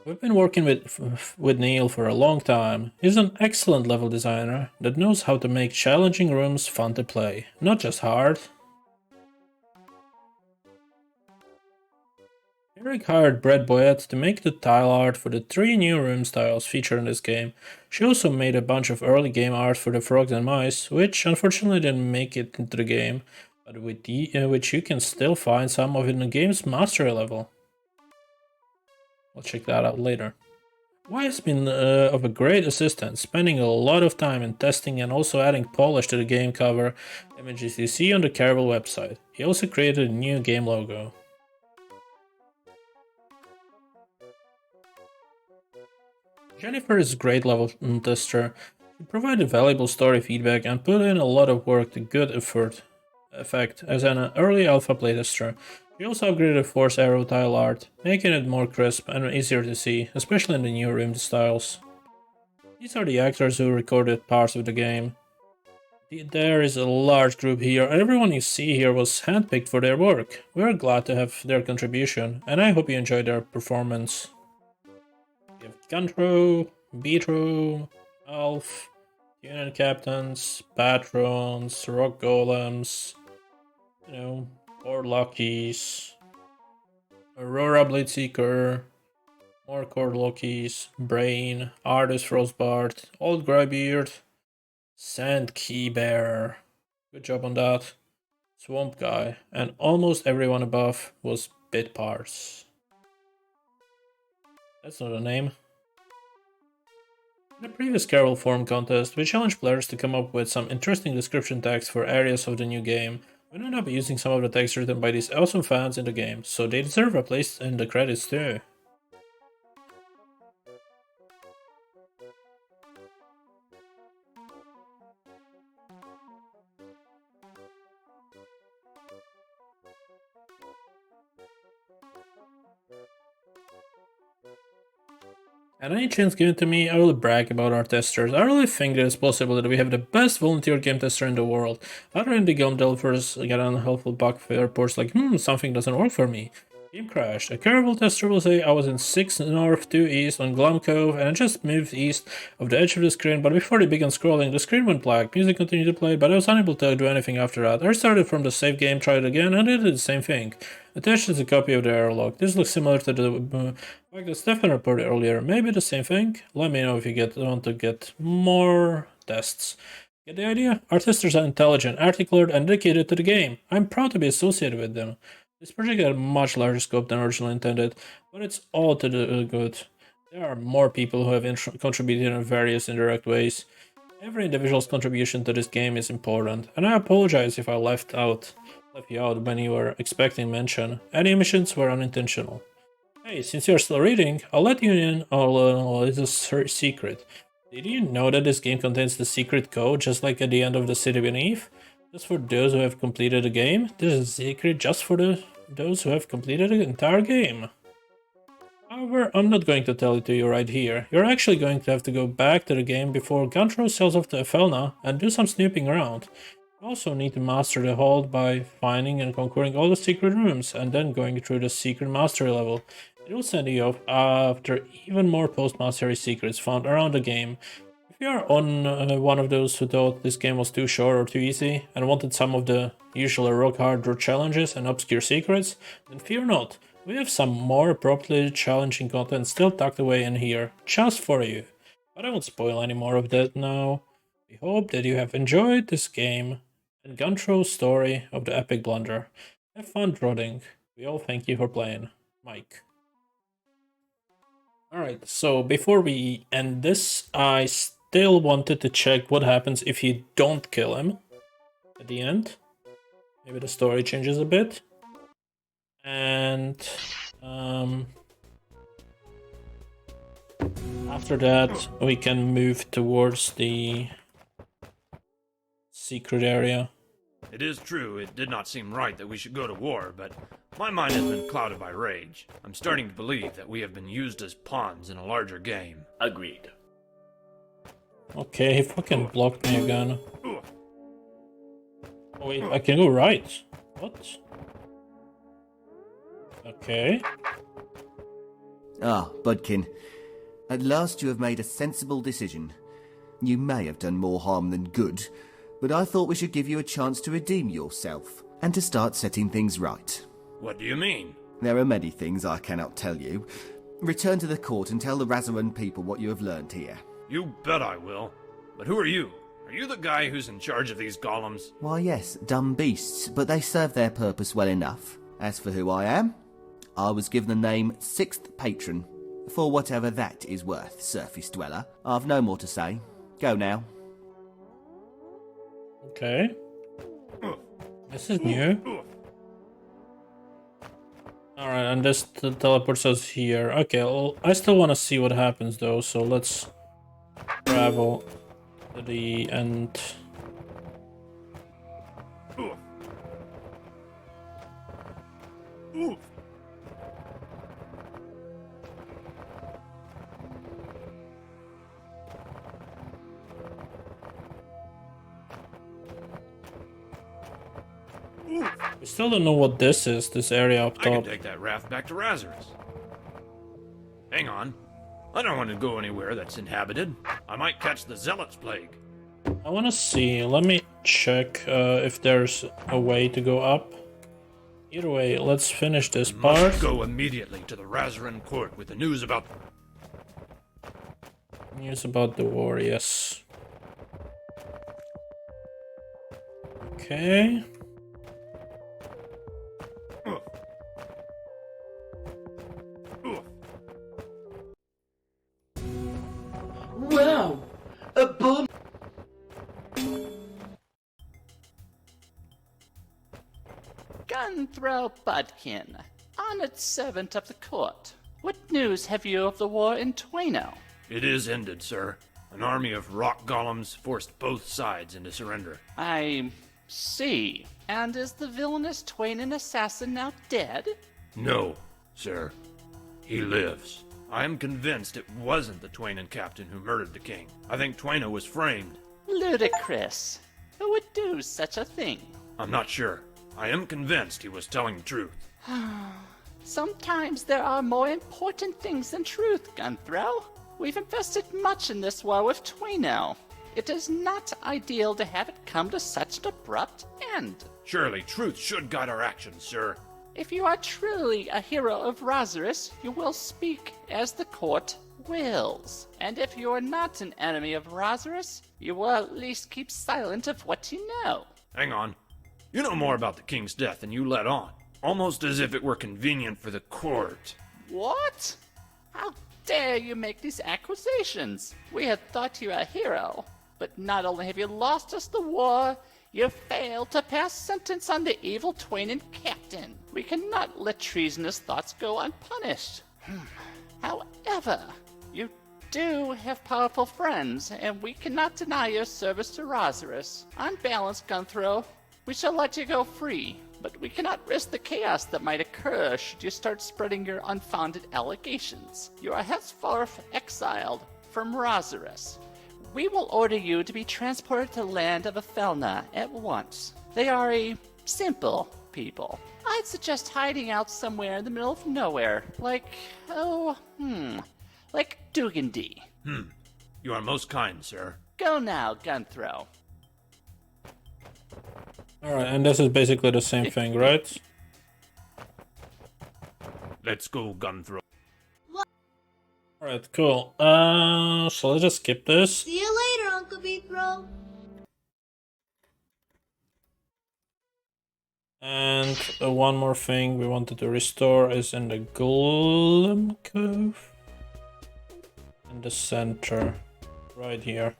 A: We've been working with Neil for a long time. He's an excellent level designer that knows how to make challenging rooms fun to play, not just hard. Eric hired Brett Boyette to make the tile art for the 3 new room styles featured in this game. She also made a bunch of early game art for the frogs and mice, which unfortunately didn't make it into the game, but which you can still find some of in the game's mastery level. I'll check that out later. Y has been of a great assistance, spending a lot of time in testing and also adding polish to the game cover images you see on the Caravel website. He also created a new game logo. Jennifer is a great level tester. She provided valuable story feedback and put in a lot of work to good effect as an early alpha playtester. She also upgraded the Force Arrow tile art, making it more crisp and easier to see, especially in the new room styles. These are the actors who recorded parts of the game. There is a large group here, and everyone you see here was handpicked for their work. We are glad to have their contribution, and I hope you enjoyed their performance. We have Gunthro, Beethro, Alf, Unit Captains, Patrons, Rock Golems, Core Lockies, Aurora Bladeseeker, more Core Lockies, Brain, Artist Frostbart, Old Greybeard, Sand Key Bearer. Good job on that. Swamp Guy, and almost everyone above was Bit Parts. That's not a name. In the previous Caravel Forum contest, we challenged players to come up with some interesting description tags for areas of the new game. We ended up using some of the text written by these awesome fans in the game, so they deserve a place in the credits too. At any chance given to me, I will brag about our testers. I really think that it's possible that we have the best volunteer game tester in the world. Other indie game developers get unhelpful bug reports like, something doesn't work for me. Game crashed. A Caravel tester will say I was in 6 north, 2 east on Glum Cove and I just moved east of the edge of the screen, but before they began scrolling, the screen went black. Music continued to play, but I was unable to do anything after that. I started from the save game, tried again, and it did the same thing. Attached is a copy of the error log. This looks similar to the bug that Stefan reported earlier. Maybe the same thing? Let me know if you want to get more tests. Get the idea? Our testers are intelligent, articulate, and dedicated to the game. I'm proud to be associated with them. This project had a much larger scope than originally intended, but it's all to the good. There are more people who have contributed in various indirect ways. Every individual's contribution to this game is important, and I apologize if I left you out when you were expecting mention. Any omissions were unintentional. Hey, since you're still reading, I'll let you in on a little secret. Did you know that this game contains the secret code just like at the end of The City Beneath? Just for those who have completed the game? This is a secret just for those who have completed the entire game. However, I'm not going to tell it to you right here. You're actually going to have to go back to the game before Gunthro sells off to Efelna and do some snooping around. You also need to master the hold by finding and conquering all the secret rooms and then going through the secret mastery level. It will send you off after even more post-mastery secrets found around the game. If you are on one of those who thought this game was too short or too easy and wanted some of the usual rock-hard draw challenges and obscure secrets, then fear not. We have some more appropriately challenging content still tucked away in here, just for you. But I won't spoil any more of that now. We hope that you have enjoyed this game and Gunthro's story of the epic blunder. Have fun drodding. We all thank you for playing. Mike. Alright, so before we end this, I still wanted to check what happens if you don't kill him at the end. Maybe the story changes a bit. And after that, we can move towards the secret area.
G: It is true, it did not seem right that we should go to war, but my mind has been clouded by rage. I'm starting to believe that we have been used as pawns in a larger game.
H: Agreed.
A: Okay, he fucking blocked me again. Oh wait, I can go right. What? Okay.
K: Ah, Budkin. At last you have made a sensible decision. You may have done more harm than good, but I thought we should give you a chance to redeem yourself, and to start setting things right.
G: What do you mean?
K: There are many things I cannot tell you. Return to the court and tell the Rasarun people what you have learned here.
G: You bet I will. But who are you? Are you the guy who's in charge of these golems?
K: Why yes, dumb beasts, but they serve their purpose well enough. As for who I am, I was given the name Sixth Patron. For whatever that is worth, Surface Dweller. I've no more to say. Go now.
A: Okay. This is new. Alright, and this teleports us here. Okay, well, I still want to see what happens though, so let's travel to the end. We still don't know what this is, this area up
G: I can
A: top.
G: take that raft back to Rasarus. Hang on. I don't want to go anywhere that's inhabited. I might catch the Zealot's plague.
A: I want to see, let me check if there's a way to go up. Either way, let's finish this part.
G: Must go immediately to the Rasarun court with the news about...
A: News about the war, yes. Okay.
I: Wow! A bomb!
J: Gunthro Budkin, honored servant of the court. What news have you of the war in Tueno?
G: It is ended, sir. An army of rock golems forced both sides into surrender.
J: I see. And is the villainous Tuenon assassin now dead?
G: No, sir. He lives. I am convinced it wasn't the Tuenon captain who murdered the king. I think Tueno was framed.
J: Ludicrous. Who would do such a thing?
G: I'm not sure. I am convinced he was telling the truth.
J: Sometimes there are more important things than truth, Gunthro. We've invested much in this war with Tueno. It is not ideal to have it come to such an abrupt end.
G: Surely truth should guide our actions, sir.
J: If you are truly a hero of Rasarus, you will speak as the court wills. And if you are not an enemy of Rasarus, you will at least keep silent of what you know.
G: Hang on. You know more about the king's death than you let on. Almost as if it were convenient for the court.
J: What? How dare you make these accusations? We had thought you a hero. But not only have you lost us the war, you failed to pass sentence on the evil Tuenon captain. We cannot let treasonous thoughts go unpunished. However, you do have powerful friends, and we cannot deny your service to Rasarus. On balance, Gunthro, we shall let you go free, but we cannot risk the chaos that might occur should you start spreading your unfounded allegations. You are henceforth exiled from Rasarus. We will order you to be transported to the land of Afelna at once. They are a simple people. I'd suggest hiding out somewhere in the middle of nowhere, like Dugandy.
G: You are most kind, sir.
J: Go now, Gunthro.
A: Alright, and this is basically the same thing, right?
G: Let's go, Gunthro.
A: Alright, cool. So let's just skip this.
C: See you later, Uncle Beethro.
A: And one more thing we wanted to restore is in the Golem Cove. in the center, right here.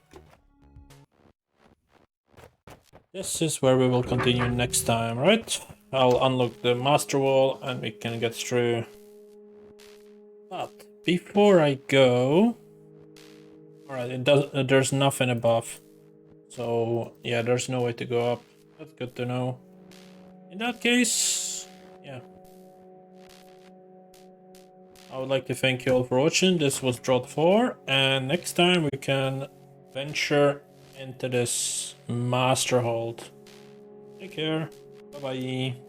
A: This is where we will continue next time, right? I'll unlock the master wall and we can get through. But before I go, alright, there's nothing above. So yeah, there's no way to go up. That's good to know. In that case, yeah. I would like to thank you all for watching. This was DROD4, and next time we can venture into this master hold. Take care. Bye bye.